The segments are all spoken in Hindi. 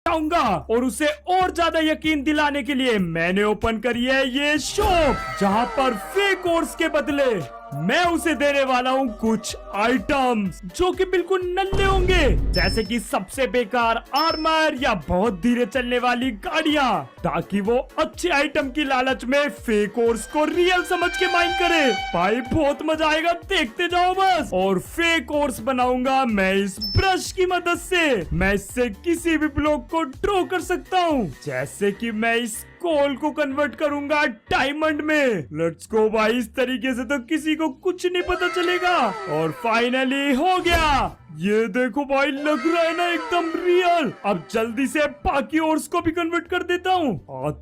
आऊंगा। और उसे और ज्यादा यकीन दिलाने के लिए मैंने ओपन करी है ये शॉप, जहाँ पर फेक कोर्स के बदले मैं उसे देने वाला हूँ कुछ आइटम्स जो कि बिल्कुल नल्ले होंगे, जैसे कि सबसे बेकार आर्मर या बहुत धीरे चलने वाली गाड़ियाँ, ताकि वो अच्छे आइटम की लालच में फेक कोर्स को रियल समझ के माइन करे। भाई बहुत मजा आएगा, देखते जाओ बस। और फेक कोर्स बनाऊंगा मैं इस ब्रश की मदद से। मैं इससे किसी भी ब्लॉक को ड्रॉ कर सकता हूँ, जैसे कि मैं इस कोल को कन्वर्ट करूंगा डायमंड में। लेट्स गो भाई, इस तरीके से तो किसी को कुछ नहीं पता चलेगा। और फाइनली हो गया, ये देखो भाई, लग रहा है ना एकदम रियल। अब जल्दी से बाकी और को भी कन्वर्ट कर देता हूँ,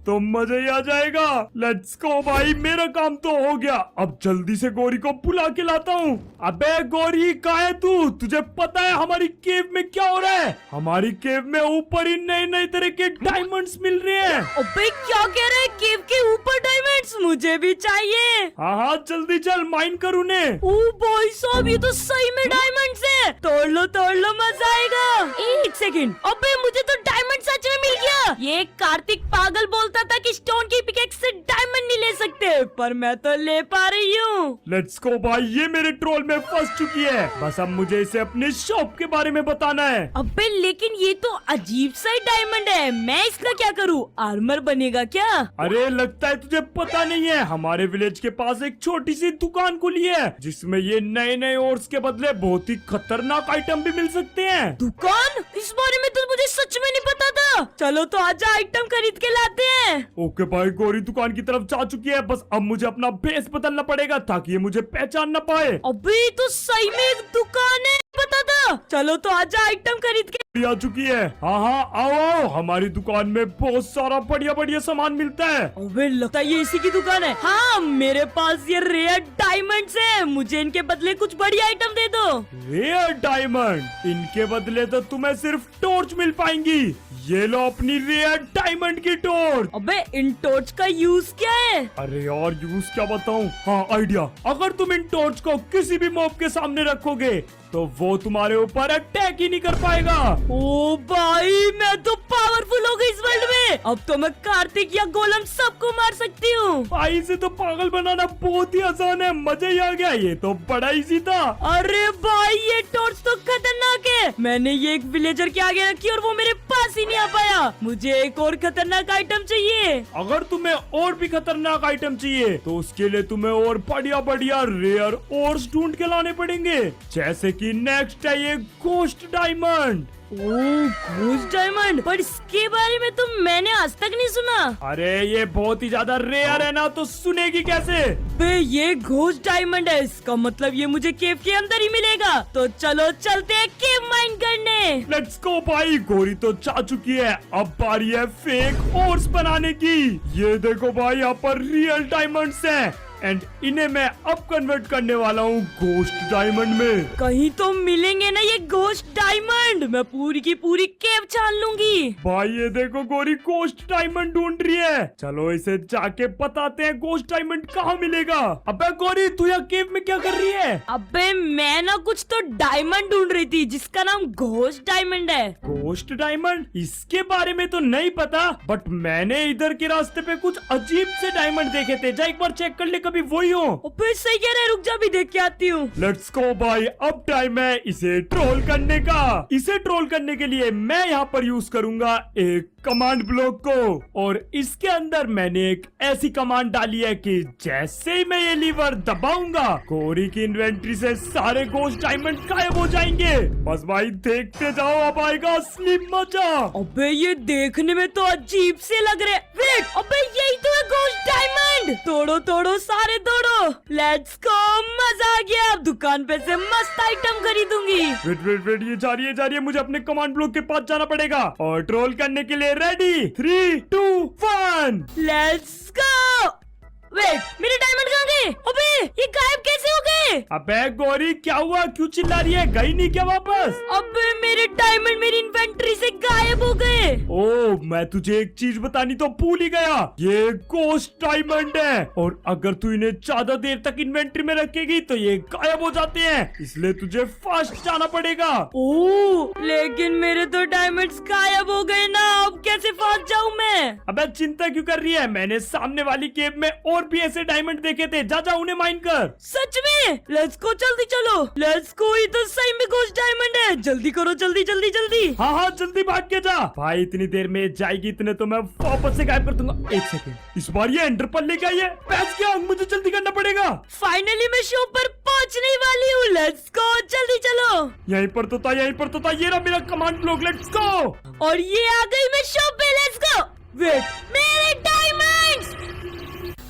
तो मजा ही आ जाएगा। लेट्स गो भाई, मेरा काम तो हो गया। अब जल्दी से गौरी को बुला के लाता हूँ। अबे गौरी, कहाँ है तू? तुझे पता है हमारी केव में क्या हो रहा है? हमारी केव में ऊपर ही नए नए तरह के डायमंड्स मिल रहे हैं। अबे क्या कह रहे हैं? केव के ऊपर डायमंड्स? मुझे भी चाहिए। हाँ हाँ, जल्दी चल, माइन कर उन्हें। ओ भाई साहब, ये तो सही में डायमंड्स है। तोड़ लो, मजा आएगा। एक सेकंड, अबे मुझे तो डायमंड सच में मिल गया। ये कार्तिक पागल बोलता था कि स्टोन की पिकेक्स से डायमंड नहीं ले सकते, पर मैं तो ले पा रही हूँ। लेट्स गो भाई, ये मेरे ट्रोल में फंस चुकी है। बस अब मुझे इसे अपने शॉप के बारे में बताना है। अबे लेकिन ये तो अजीब सा ही डायमंड है, मैं इसका क्या करूँ? आर्मर बनेगा क्या? अरे लगता है तुझे पता नहीं है, हमारे विलेज के पास एक छोटी सी दुकान खुली है, जिसमें ये नए नए ओर्स के बदले बहुत ही खतरनाक आइटम भी मिल सकते हैं। दुकान? इस बारे में तो मुझे सच में नहीं पता था। चलो तो आजा, आइटम खरीद के लाते हैं। ओके भाई, गौरी दुकान की तरफ जा चुकी है। बस अब मुझे अपना भेस बदलना पड़ेगा ताकि ये मुझे पहचान न पाए। अबे तो सही में एक दुकान है, पता था। चलो तो आजा, आइटम खरीद के आ चुकी है। हाँ हाँ, आओ आओ, हमारी दुकान में बहुत सारा बढ़िया बढ़िया सामान मिलता है। अबे लगता है ये इसी की दुकान है। हाँ, मेरे पास ये रेयर डायमंड्स है, मुझे इनके बदले कुछ बढ़िया आइटम दे दो। Rare diamond? इनके बदले तो तुम्हें सिर्फ टॉर्च मिल पाएंगी। ये लो अपनी रेयर डायमंड की टॉर्च। अबे इन टॉर्च का यूज क्या है? अरे यार, यूज क्या बताऊं? हाँ, आइडिया। अगर तुम इन टॉर्च को किसी भी मॉब के सामने रखोगे तो वो तुम्हारे ऊपर अटैक ही नहीं कर पाएगा। ओ भाई, मैं तो पावरफुल हो गई इस वर्ल्ड में। अब तो मैं कार्तिक या गोलम सबको मार सकती हूँ। भाई से तो पागल बनाना बहुत ही आसान है, मजा ही आ गया। ये तो बड़ा इजी था। अरे भाई, ये टॉर्च तो खतरनाक है। मैंने ये एक विलेजर के आगे रखी और वो मेरे पास ही नहीं आ पाया। मुझे एक और खतरनाक आइटम चाहिए। अगर तुम्हें और भी खतरनाक आइटम चाहिए तो उसके लिए तुम्हें और बढ़िया बढ़िया रेयर ओर्स ढूंढ के लाने पड़ेंगे, जैसे कि नेक्स्ट है ये गोस्ट डायमंड। Ghost diamond? पर इसके बारे में तो मैंने आज तक नहीं सुना। अरे ये बहुत ही ज्यादा रेयर है ना, तो सुनेगी कैसे? बे ये घोस्ट डायमंड है, इसका मतलब ये मुझे केव के अंदर ही मिलेगा। तो चलो चलते हैं केव माइन करने। लेट्स गो भाई, गौरी तो जा चुकी है। अब बारी है फेक ओर्स बनाने की। ये देखो भाई, यहाँ पर रियल डायमंड्स हैं एंड इन्हें मैं अब कन्वर्ट करने वाला हूँ गोस्ट डायमंड में। कहीं तो मिलेंगे ना ये गोस्ट डायमंड, मैं पूरी की पूरी केव छान लूंगी। भाई ये देखो, गौरी गोस्ट डायमंड ढूंढ रही है। चलो इसे जाके बताते हैं गोस्ट डायमंड कहाँ मिलेगा। अबे गौरी, तू यहाँ केव में क्या कर रही है? अबे मैं ना कुछ तो डायमंड ढूंढ रही थी जिसका नाम घोस्ट डायमंड है। Ghost diamond? इसके बारे में तो नहीं पता, बट मैंने इधर के रास्ते पे कुछ अजीब से डायमंड देखे थे। जा एक बार चेक कर ले, कभी वही हो। अबे सही कह रहे, रुक जा, भी देख के आती हूँ। लेट्स गो भाई, अब टाइम है इसे ट्रोल करने का। इसे ट्रोल करने के लिए मैं यहाँ पर यूज करूंगा एक कमांड ब्लॉक को, और इसके अंदर मैंने एक ऐसी कमांड डाली है कि जैसे ही मैं ये लीवर दबाऊंगा, गौरी की इन्वेंट्री से सारे गोस्ट डायमंड गायब हो जाएंगे। बस भाई देखते जाओ, अब आएगा असली मजा। अबे ये देखने में तो अजीब से लग रहे। वेट, अबे यही तो है गोस्ट डायमंड। तोड़ो तोड़ो, सारे तोड़ो। लेट्स गो, मजा आ गया। अब दुकान पे से मस्त आइटम खरीदूंगी। वेट वेट वेट, ये जा रही है, मुझे अपने कमांड ब्लॉक के पास जाना पड़ेगा और ट्रोल करने के लिए रेडी। 3, 2, 1 let's go. वेट, मेरे डायमंड कहाँ गए? अबे ये गायब कैसे हो गए? अबे गौरी, क्या हुआ? क्यों चिल्ला रही है? गई नहीं क्या वापस? अबे मेरे डायमंड मेरी इन्वेंटरी से गायब हो गए। ओह, मैं तुझे एक चीज बतानी तो भूल ही गया। ये गोस्ट डायमंड है, और अगर तू इन्हें ज्यादा देर तक इन्वेंटरी में रखेगी तो ये गायब हो जाते हैं, इसलिए तुझे फास्ट जाना पड़ेगा। ओह, लेकिन मेरे तो डायमंड्स गायब हो गए ना। है। अबे चिंता क्यों कर रही है? मैंने सामने वाली केव में और भी ऐसे डायमंड देखे थे। जा उन्हें माइन कर। सच में? लेट्स गो, जल्दी चलो। लेट्स गो, ये तो सही में घोस्ट डायमंड है। जल्दी करो, जल्दी जल्दी जल्दी। हाँ जल्दी भाग के जा। भाई इतनी देर में जाएगी इतने तो मैं वापस से गायब कर दूंगा। एक सेकंड, इस बार ये एंडर पर्ल लेके आई है। पैस क्या, मुझे जल्दी करना पड़ेगा। फाइनली मैं शॉप पर पहुंचने वाली हूँ। लेट्स गो, जल्दी चलो। यहीं पर तो था, यहीं पर तो था। ये रहा मेरा कमांड ब्लॉक। Let's go. और ये आ गई मैं शॉप पे। Let's go. वेट, मेरे डायमंड्स!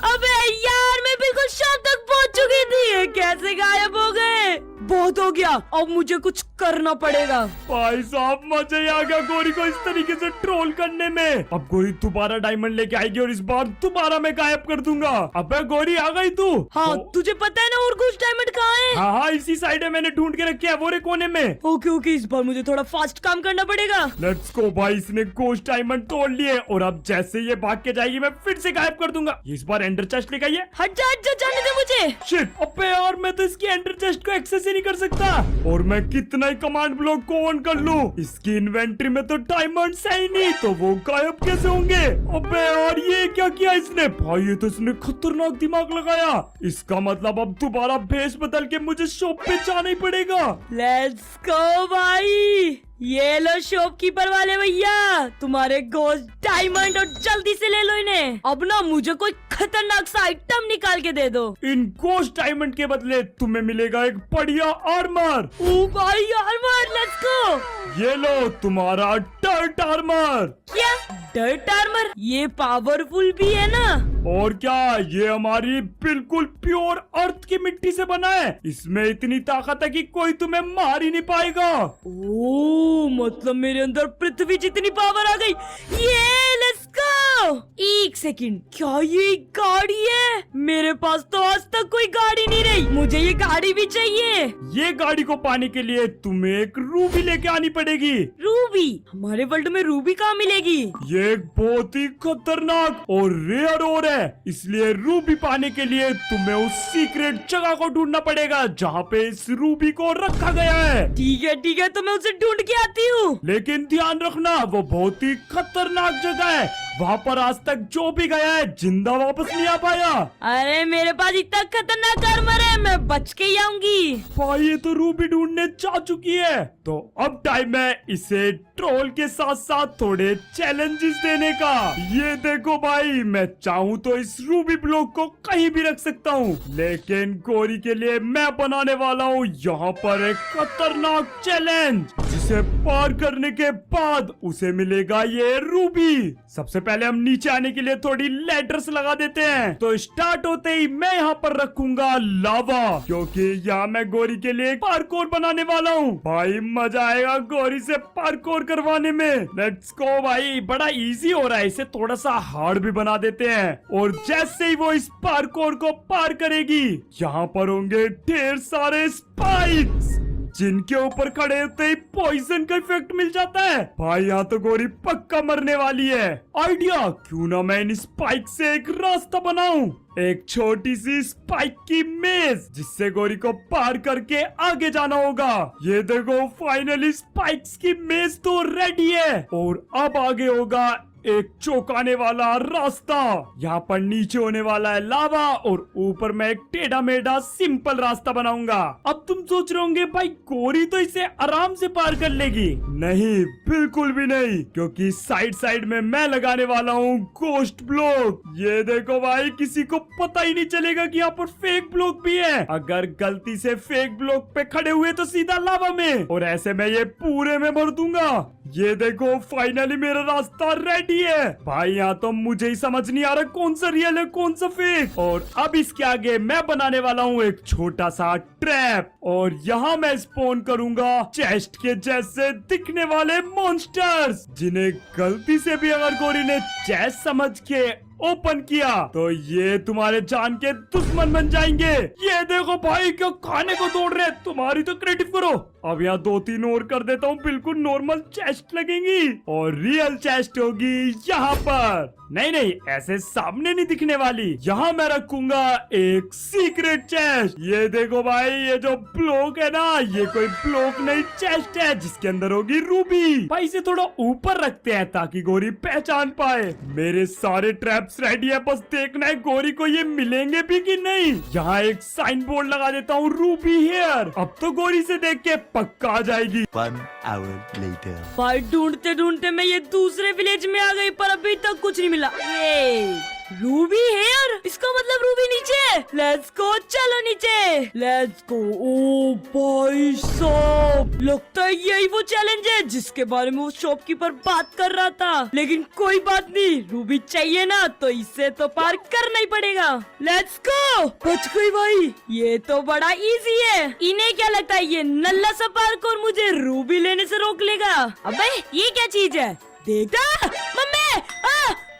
अबे यार, मैं बिल्कुल शॉप तक पहुंच चुकी थी। ये कैसे गायब हो गए? बहुत हो गया, अब मुझे कुछ करना पड़ेगा। भाई साहब मजा ही आ गया गोरी को इस तरीके से ट्रोल करने में। अब गोरी दोबारा डायमंड लेके आएगी और इस बार दोबारा मैं गायब कर दूंगा। अबे गोरी आ गई तू? हाँ, तुझे पता है ना और कुछ डायमंड कहाँ है? हाँ इसी साइड है, मैंने ढूंढ के रखे है वो रे कोने में। ओके, इस बार मुझे थोड़ा फास्ट काम करना पड़ेगा। लेट्स गो भाई, इसने गोश्त डायमंड तोड़ लिए और अब जैसे ये भाग के जाएगी मैं फिर से गायब कर दूंगा। इस बार एंडर चेस्ट लेके आइए। हट जा, जाने दे मुझे। शिट, अबे यार मैं तो इसकी एंडर चेस्ट को एक्सेस ही नहीं कर सकता। और मैं कितना ही कमांड ब्लॉक को ऑन कर लूं, इसकी इन्वेंटरी में तो डायमंड्स है ही नहीं, तो वो गायब कैसे होंगे? अबे यार ये क्या किया इसने? भाई ये तो इसने खतरनाक दिमाग लगाया। इसका मतलब अब दोबारा भेष बदल के मुझे शॉप पे जाना ही पड़ेगा। लेट्स गो भाई। ये लो शॉपकीपर वाले भैया, तुम्हारे गोश्त डायमंड, और जल्दी से ले लो इन्हें। अब ना मुझे कोई खतरनाक सा आइटम निकाल के दे दो। इन गोश्त डायमंड के बदले तुम्हें मिलेगा एक बढ़िया आर्मर। ओ भाई, आर्मर, लेट्स गो। ये लो तुम्हारा डर्ट आर्मर। क्या डर्ट आर्मर? ये पावरफुल भी है ना? और क्या, ये हमारी बिल्कुल प्योर अर्थ की मिट्टी से बना है। इसमें इतनी ताकत है कि कोई तुम्हें मार ही नहीं पाएगा। ओ, मतलब मेरे अंदर पृथ्वी जितनी पावर आ गई। ये लेट्स गो। एक सेकंड, क्या ये गाड़ी है? मेरे पास तो आज तक कोई गाड़ी नहीं रही, मुझे ये गाड़ी भी चाहिए। ये गाड़ी को पाने के लिए तुम्हें एक रूबी लेके आनी पड़ेगी। रूबी? हमारे वर्ल्ड में रूबी कहाँ मिलेगी? ये एक बहुत ही खतरनाक और रेयर और है, इसलिए रूबी पाने के लिए तुम्हें उस सीक्रेट जगह को ढूंढना पड़ेगा जहाँ पे इस रूबी को रखा गया है। ठीक है, तो मैं उसे ढूंढ के आती हूँ। लेकिन ध्यान रखना, वो बहुत ही खतरनाक जगह है। वहाँ पर आज तक जो भी गया है जिंदा वापस नहीं आ पाया। अरे मेरे पास इतना खतरनाक आर्मर है, मैं बच के ही आऊंगी। भाई ये तो रूबी ढूंढने जा चुकी है, तो अब टाइम है इसे ट्रोल के साथ साथ थोड़े चैलेंजेस देने का। ये देखो भाई, मैं चाहूँ तो इस रूबी ब्लॉक को कहीं भी रख सकता हूँ, लेकिन गोरी के लिए मैं बनाने वाला हूँ यहाँ पर एक खतरनाक चैलेंज, जिसे पार करने के बाद उसे मिलेगा ये रूबी। सबसे पहले हम नीचे आने के लिए थोड़ी लैडर्स लगा देते हैं। तो स्टार्ट होते ही मैं यहाँ पर रखूंगा लावा, क्योंकि यहाँ मैं गोरी के लिए पार्कोर बनाने वाला हूँ। भाई मजा आएगा गोरी से पार्कोर करवाने में। लेट्स गो भाई, बड़ा इजी हो रहा है, इसे थोड़ा सा हार्ड भी बना देते हैं। और जैसे ही वो इस पार्कोर को पार करेगी, यहाँ पर होंगे ढेर सारे स्पाइक्स, जिनके ऊपर खड़े होते ही पॉइजन का इफेक्ट मिल जाता है। भाई यहाँ तो गोरी पक्का मरने वाली है। आइडिया, क्यों ना मैं इन स्पाइक से एक रास्ता बनाऊं, एक छोटी सी स्पाइक की मेज, जिससे गोरी को पार करके आगे जाना होगा। ये देखो, फाइनली स्पाइक्स की मेज तो रेडी है, और अब आगे होगा एक चौंकाने वाला रास्ता। यहाँ पर नीचे होने वाला है लावा, और ऊपर मैं एक टेढ़ा मेढ़ा सिंपल रास्ता बनाऊंगा। अब तुम सोच रहे होंगे भाई गोरी तो इसे आराम से पार कर लेगी। नहीं, बिल्कुल भी नहीं, क्योंकि साइड साइड में मैं लगाने वाला हूँ गोश्त ब्लॉक। ये देखो भाई, किसी को पता ही नहीं चलेगा कि यहाँ पर फेक ब्लॉक भी है। अगर गलती से फेक ब्लॉक पे खड़े हुए तो सीधा लावा में, और ऐसे मैं ये पूरे में भर दूंगा। ये देखो, फाइनली मेरा रास्ता रेडी है। भाई यहाँ तो मुझे ही समझ नहीं आ रहा कौन सा रियल है कौन सा फेक। और अब इसके आगे मैं बनाने वाला हूँ एक छोटा सा ट्रैप, और यहाँ मैं स्पॉन करूंगा चेस्ट के जैसे दिखने वाले मॉन्स्टर्स, जिन्हें गलती से भी अगर गोरी ने चेस्ट समझ के ओपन किया तो ये तुम्हारे जान के दुश्मन बन जाएंगे। ये देखो भाई, क्या खाने को तोड़ रहे, तुम्हारी तो क्रिएटिव करो। अब यहाँ 2-3 और कर देता हूँ, बिल्कुल नॉर्मल चेस्ट लगेंगी और रियल चेस्ट होगी यहाँ पर। नहीं, ऐसे सामने नहीं दिखने वाली। यहाँ मैं रखूंगा एक सीक्रेट चेस्ट। ये देखो भाई, ये जो ब्लॉक है ना, ये कोई ब्लॉक नहीं, चेस्ट है जिसके अंदर होगी रूबी। भाई इसे थोड़ा ऊपर रखते हैं ताकि गोरी पहचान पाए। मेरे सारे ट्रैप्स रेडी है, बस देखना है गोरी को ये मिलेंगे भी कि नहीं। यहाँ एक साइन बोर्ड लगा देता हूँ, रूबी हियर। अब तो गोरी से देख के पक्का आ जाएगी। 1 hour later. भाई ढूंढते ढूंढते मैं ये दूसरे विलेज में आ गई, पर अभी तक कुछ नहीं मिला। ये रूबी हेयर, इसका मतलब रूबी नीचे। लेट्स गो, चलो नीचे, लेट्स गो। ओ भाई साहब, लगता है यही वो चैलेंज है जिसके बारे में वो शॉपकीपर बात कर रहा था। लेकिन कोई बात नहीं, रूबी चाहिए ना तो इसे तो पार करना ही पड़ेगा। लेट्स गो, बच गई भाई, ये तो बड़ा इजी है। इन्हें क्या लगता है ये नल्ला सा पार्क और मुझे रूबी लेने से रोक लेगा? अबे ये क्या चीज है? देखा मम्मी,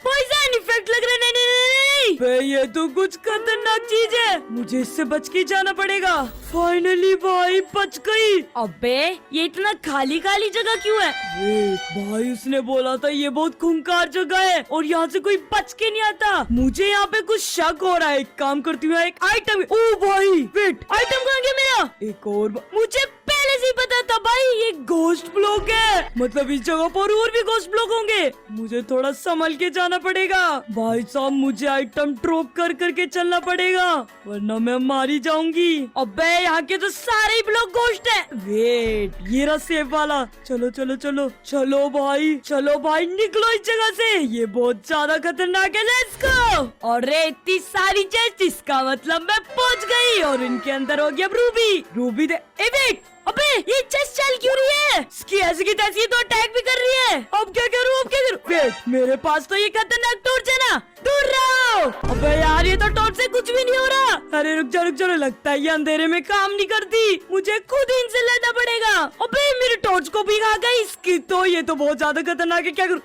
पॉइजन इफेक्ट लग रहा है। नहीं, ये तो कुछ खतरनाक चीज है, मुझे इससे बच के जाना पड़ेगा। फाइनली भाई बच गई। अबे ये इतना खाली खाली जगह क्यों है? भाई उसने बोला था ये बहुत खूंखार जगह है और यहाँ से कोई बच के नहीं आता। मुझे यहाँ पे कुछ शक हो रहा है। एक काम करती हूँ, एक आइटम। ओ भाई वेट, आइटम कहाँ गया मेरा? एक और मुझे पहले से ही पता था भाई, ये घोस्ट ब्लॉक है। मतलब इस जगह पर और भी घोस्ट ब्लॉक होंगे। मुझे थोड़ा संभल के जाना पड़ेगा भाई साहब। मुझे आइटम ड्रॉप कर करके चलना पड़ेगा वरना मैं मारी जाऊंगी। अबे यहाँ के तो सारे ही ब्लॉक घोस्ट है। वेट, ये रहा सेफ वाला। चलो चलो चलो चलो भाई, चलो भाई निकलो इस जगह से, ये बहुत ज्यादा खतरनाक है। Let's go. और इतनी सारी चेस्ट, इसका मतलब मैं पहुंच गई और इनके अंदर हो गया रूबी दे। वेट, अबे ये चेस्ट चल क्यों रही है? इसकी ऐसी की तैसी तो अटैक भी कर रही है। अब क्या करूँ? वेट, मेरे पास तो ये खतरनाक टॉर्च है ना, दूर रहो। अबे यार ये तो टॉर्च से कुछ भी नहीं हो रहा। अरे रुक जा, लगता है ये अंधेरे में काम नहीं करती। मुझे खुद ही इनसे लड़ना पड़ेगा। अबे मेरी टॉर्च को भी खा गई इसकी तो। ये तो बहुत ज्यादा खतरनाक है, क्या करूँ?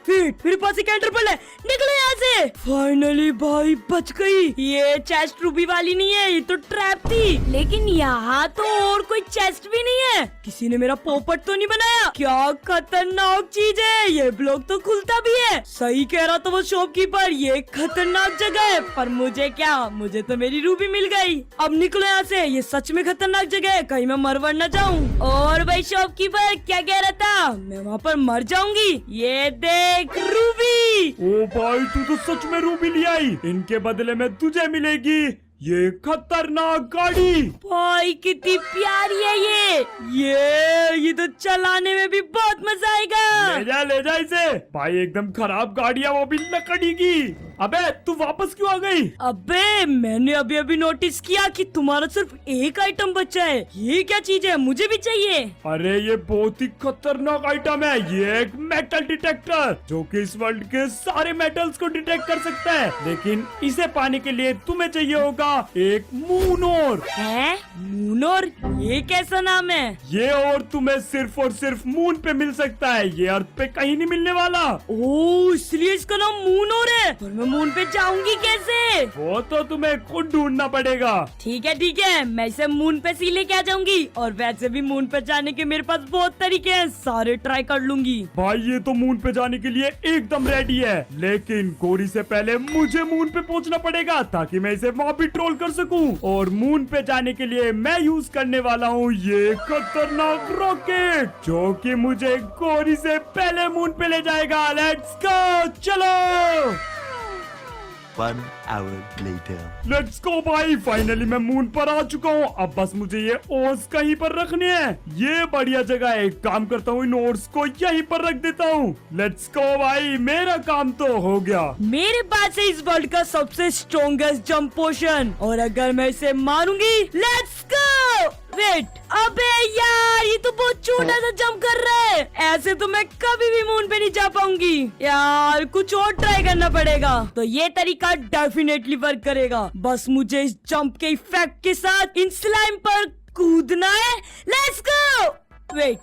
मेरे पास एक एंटरपल है, निकलो यहाँ से। फाइनली भाई बच गई। ये चेस्ट रूबी वाली नहीं है, ये तो ट्रैप थी। लेकिन यहाँ तो और कोई चेस्ट भी नहीं है। किसी ने मेरा पोपट तो नहीं बनाया? क्या खतरनाक चीज है, ये ब्लॉक तो खुलता भी है। सही कह रहा था वो शॉपकीपर, ये खतरनाक जगह है। पर मुझे क्या, मुझे तो मेरी रूबी मिल गई। अब निकलो यहाँ से, ये सच में खतरनाक जगह है, कहीं मैं मरवर न जाऊँ। और भाई शॉपकीपर क्या कह रहा था? मैं वहाँ पर मर जाऊंगी। ये देख रूबी। ओ भाई तू तो सच में रूबी ले आई, इनके बदले में तुझे मिलेगी ये खतरनाक गाड़ी। भाई कितनी प्यारी है ये तो चलाने में भी बहुत मजा आएगा। ले जा इसे। भाई एकदम खराब गाड़ी है, वो भी लकड़ी की। अबे तू वापस क्यों आ गई? अबे मैंने अभी अभी नोटिस किया कि तुम्हारा सिर्फ एक आइटम बचा है। ये क्या चीज है, मुझे भी चाहिए। अरे ये बहुत ही खतरनाक आइटम है, ये एक मेटल डिटेक्टर जो कि इस वर्ल्ड के सारे मेटल्स को डिटेक्ट कर सकता है। लेकिन इसे पाने के लिए तुम्हें चाहिए होगा एक मूनोर। है मूनोर? ये कैसा नाम है? ये और तुम्हें सिर्फ और सिर्फ मून पे मिल सकता है, ये अर्थ पे कहीं नहीं मिलने वाला। ओह इसलिए इसका नाम मूनोर है। पर मैं मून पे जाऊंगी कैसे? वो तो तुम्हें खुद ढूंढना पड़ेगा। ठीक है, मैं इसे मून पे सी लेके आ जाऊंगी। और वैसे भी मून पे जाने के मेरे पास बहुत तरीके हैं, सारे ट्राई कर लूंगी। भाई ये तो मून पे जाने के लिए एकदम रेडी है, लेकिन गोरी से पहले मुझे मून पे पहुंचना पड़ेगा ताकि मैं इसे वहाँ भी ट्रोल कर सकूं। और मून पे जाने के लिए मैं यूज करने वाला हूँ ये खतरनाक रॉकेट जो कि मुझे गोरी से पहले मून पे ले जाएगा। लेट्स गो, चलो। 1 hour later. लेट्स गो भाई, फाइनली मैं मून पर आ चुका हूँ। अब बस मुझे ये ओर्स कहीं पर रखने हैं। ये बढ़िया जगह है, एक काम करता हूँ, इन ओर्स को यहीं पर रख देता हूँ। लेट्स गो भाई, मेरा काम तो हो गया। मेरे पास है इस वर्ल्ड का सबसे स्ट्रॉन्गेस्ट जंप पोशन, और अगर मैं इसे मारूंगी, लेट्स गो। वेट, अबे यार ये तो बहुत छोटा सा जंप कर रहा है, ऐसे तो मैं कभी भी मून पे नहीं जा पाऊंगी। यार कुछ और ट्राई करना पड़ेगा। तो ये तरीका डेफिनेटली वर्क करेगा, बस मुझे इस जंप के इफेक्ट के साथ इन स्लाइम पर कूदना है। Let's go. वेट,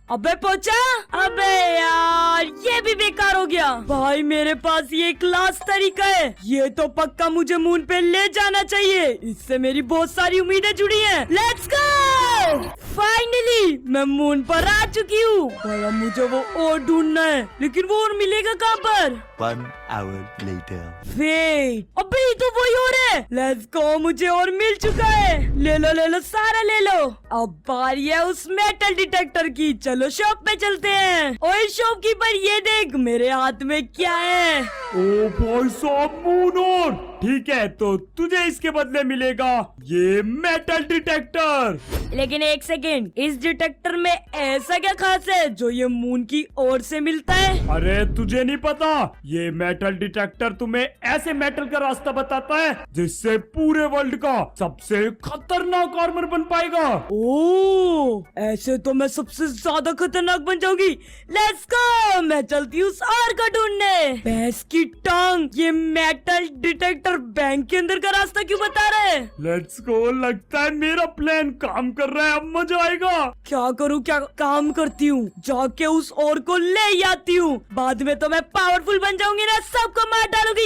अबे पहुंचा। अबे यार ये भी बेकार हो गया। भाई मेरे पास ये क्लास तरीका है, ये तो पक्का मुझे मून पे ले जाना चाहिए। इससे मेरी बहुत सारी उम्मीदें जुड़ी हैं। Let's go. फाइनली मैं मून पर आ चुकी हूँ, पर अब मुझे वो और ढूंढना है, लेकिन वो और मिलेगा कहाँ पर? 1 hour later. वेट, अबे ये तो वही और है। लेट्स गो, मुझे और मिल चुका है। ले लो सारा ले लो। अब बारी है उस मेटल डिटेक्टर की। चलो शॉप पे चलते हैं। ओए शॉपकीपर, ये देख मेरे हाथ में क्या है। ओ भाई साहब, मून और ठीक है, तो तुझे इसके बदले मिलेगा ये मेटल डिटेक्टर। लेकिन एक सेकेंड, इस डिटेक्टर में ऐसा क्या खास है जो ये मून की ओर से मिलता है? अरे तुझे नहीं पता, ये मेटल डिटेक्टर तुम्हें ऐसे मेटल का रास्ता बताता है जिससे पूरे वर्ल्ड का सबसे खतरनाक आर्मर बन पाएगा। ओह, ऐसे तो मैं सबसे ज्यादा खतरनाक बन जाऊंगी। लेट्स गो, मैं चलती हूँ उस आर का ढूंढने। भैंस की टांग, ये मेटल डिटेक्टर बैंक के अंदर का रास्ता क्यों बता रहे हैं? लेट्स गो, लगता है मेरा प्लान काम कर रहा है, अब मजा आएगा। क्या करूँ, क्या काम करती हूँ, जाके उस और को ले आती हूँ। बाद में तो मैं पावरफुल बन जाऊंगी ना, सबको मार डालूंगी।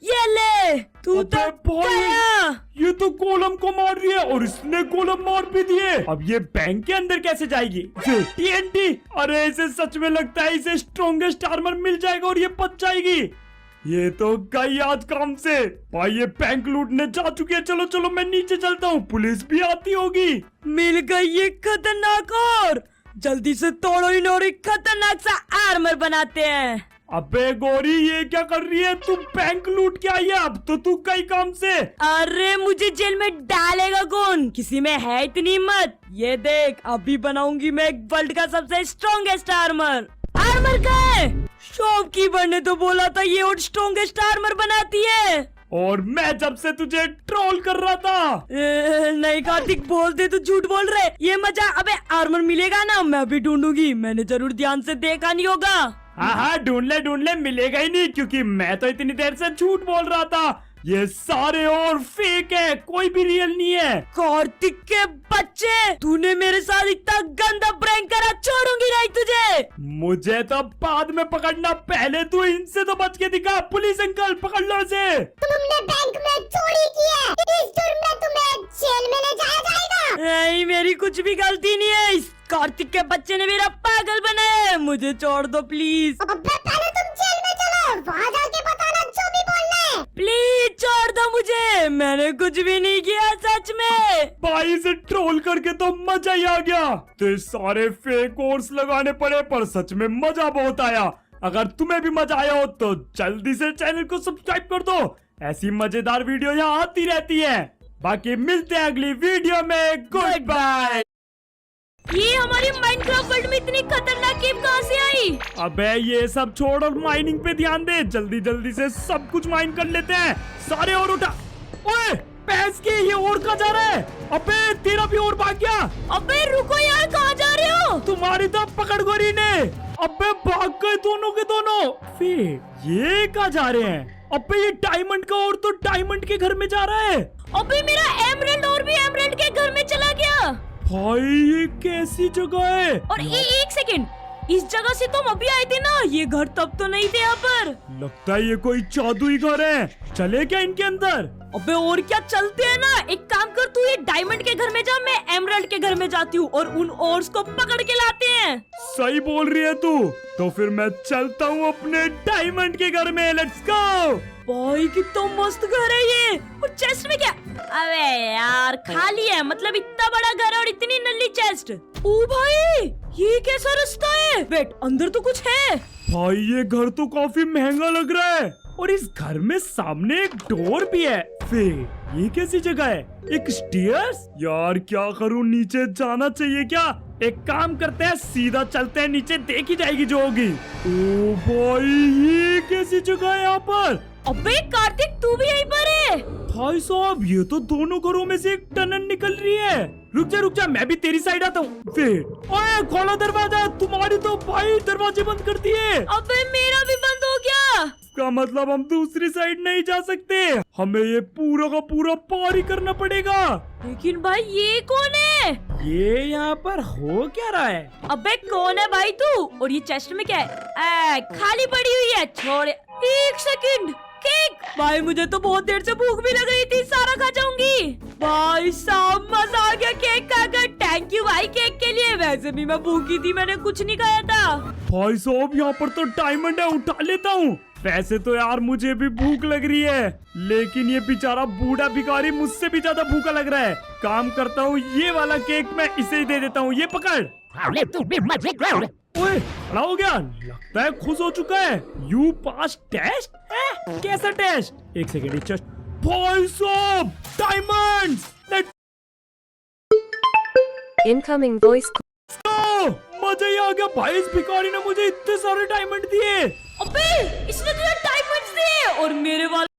ये ले तू तो गया। ये तो गोलम को मार रही है और इसने गोलम मार भी दिए। अब ये बैंक के अंदर कैसे जाएगी? TNT, अरे इसे सच में लगता है इसे स्ट्रॉन्गेस्ट आर्मर मिल जाएगा और ये बच जाएगी। ये तो गई आज काम से। भाई ये बैंक लूटने जा चुकी है। चलो चलो मैं नीचे चलता हूँ, पुलिस भी आती होगी। मिल गई ये खतरनाक और। जल्दी से तोड़ो इन और एक खतरनाक सा आर्मर बनाते हैं। अबे गोरी, ये क्या कर रही है? तू बैंक लूट के आई है, अब तो तू कई काम से। अरे मुझे जेल में डालेगा कौन? किसी में है इतनी हिम्मत? ये देख, अभी बनाऊंगी मैं वर्ल्ड का सबसे स्ट्रॉन्गेस्ट आर्मर। आर्मर का है? शॉपकीपर ने तो बोला था ये और स्ट्रॉन्गेस्ट आर्मर बनाती है। और मैं जब से तुझे ट्रोल कर रहा था। नहीं कार्तिक, बोलते तो झूठ बोल रहे। ये मजा। अबे आर्मर मिलेगा ना, मैं भी ढूंढूंगी। मैंने जरूर ध्यान से देखा नहीं होगा। हाँ ढूंढ ले, मिलेगा ही नहीं, क्योंकि मैं तो इतनी देर से झूठ बोल रहा था। ये सारे और फेक है, कोई भी रियल नहीं है। कार्तिक के बच्चे, तूने मेरे साथ इतना गंदा प्रैंक करा, छोड़ूंगी नहीं तुझे। मुझे तो बाद में पकड़ना, पहले तू इनसे तो बच के दिखा। पुलिस अंकल, पकड़ लो इसे। तुमने बैंक में चोरी की है, इस जुर्म में तुम्हें जेल में ले जाया जाएगा। नहीं, मेरी कुछ भी गलती नहीं है। इस कार्तिक के बच्चे ने मेरा पागल बनाया है। मुझे छोड़ दो प्लीज। अबे पहले तुम जेल में चलो, वहाँ जाके बताना जो भी बोलना है। प्लीज छोड़ दो मुझे, मैंने कुछ भी नहीं किया सच में। भाई से ट्रोल करके तो मजा ही आ गया। तो सारे फेक कोर्स लगाने पड़े, पर सच में मजा बहुत आया। अगर तुम्हें भी मजा आया हो तो जल्दी से चैनल को सब्सक्राइब कर दो। ऐसी मजेदार वीडियो यहाँ आती रहती है। बाकी मिलते हैं अगली वीडियो में। Good bye. ये हमारी माइनक्राफ्ट वर्ल्ड में इतनी खतरनाक गेम कहाँ से आई? अबे ये सब छोड़ और माइनिंग पे ध्यान दे। जल्दी जल्दी से सब कुछ माइन कर लेते हैं। सारे और उठा। ओए पैस के, ये और कहाँ जा रहा है? अबे तेरा भी और भाग गया। अबे रुको यार, कहाँ जा रहे हो? तुम्हारी तो पकड़ गोरी ने। अबे भाग गए दोनों के दोनों। फिर ये कहाँ जा रहे हैं? अबे ये डायमंड का और तो डायमंड के घर में जा रहा है। अबे मेरा एमरल्ड और भी एमरल्ड के घर में चला गया। भाई ये कैसी जगह है? और एक सेकंड, इस जगह से तुम अभी आए थे ना, ये घर तब तो नहीं थे यहाँ पर। लगता है ये कोई जादुई घर है। चले क्या इनके अंदर? अबे और क्या, चलते हैं ना। एक काम कर, तू ये डायमंड के घर में जा, मैं एमरल्ड के घर में जाती हूँ और उन ओर्स को पकड़ के लाते हैं। सही बोल रही है तू। तो फिर मैं चलता हूँ अपने डायमंड के घर में। Let's go. भाई कितना मस्त घर है ये। और चेस्ट में क्या? अबे यार खाली है, मतलब इतना बड़ा घर है और इतनी नल्ली चेस्ट। ओ भाई ये कैसा रास्ता है? वेट, अंदर तो कुछ है। भाई ये घर तो काफी महंगा लग रहा है और इस घर में सामने एक डोर भी है। फिर ये कैसी जगह है? एक स्टेयर्स? यार क्या करूँ, नीचे जाना चाहिए क्या? एक काम करते हैं, सीधा चलते हैं नीचे, देखी जाएगी जो होगी। ओ भाई ये कैसी जगह है यहाँ पर? अबे कार्तिक, तू भी यहीं पर है? भाई साहब ये तो दोनों घरों में से एक टनल निकल रही है। रुक जा, मैं भी तेरी साइड आता हूँ। फिर ओए खोलो दरवाजा। तुम्हारी तो भाई दरवाजे बंद कर दिए। अबे मेरा भी बंद हो गया। इसका मतलब हम दूसरी साइड नहीं जा सकते, हमें ये पूरा का पूरा पार ही करना पड़ेगा। लेकिन भाई ये कौन है? ये यहाँ पर हो क्या रहा है? अबे कौन है भाई तू? और ये चेस्ट में क्या है? खाली पड़ी हुई है। छोड़, एक सेकंड। केक भाई, मुझे तो बहुत देर से भूख भी लग रही थी, सारा खा जाऊंगी। भाई साहब मजा आ गया केक खाकर। थैंक यू भाई केक के लिए। वैसे भी मैं भूखी थी, मैंने कुछ नहीं खाया था। भाई साहब यहाँ पर तो डायमंड है, उठा लेता हूँ। वैसे तो यार मुझे भी भूख लग रही है, लेकिन ये बेचारा बूढ़ा भिखारी मुझसे भी ज्यादा भूखा लग रहा है। काम करता हूँ, ये वाला केक मैं इसे ही दे देता हूँ। ये पकड़। ओए खड़ा हो गया, लगता है खुश हो चुका है। You pass test? कैसा टेस्ट? एक सेकेंड, चेस्ट। भाई साहब डायमंड्स! Incoming voice. मजा ही आ गया भाई, इस भिखारी ने मुझे इतने सारे डायमंड दिए।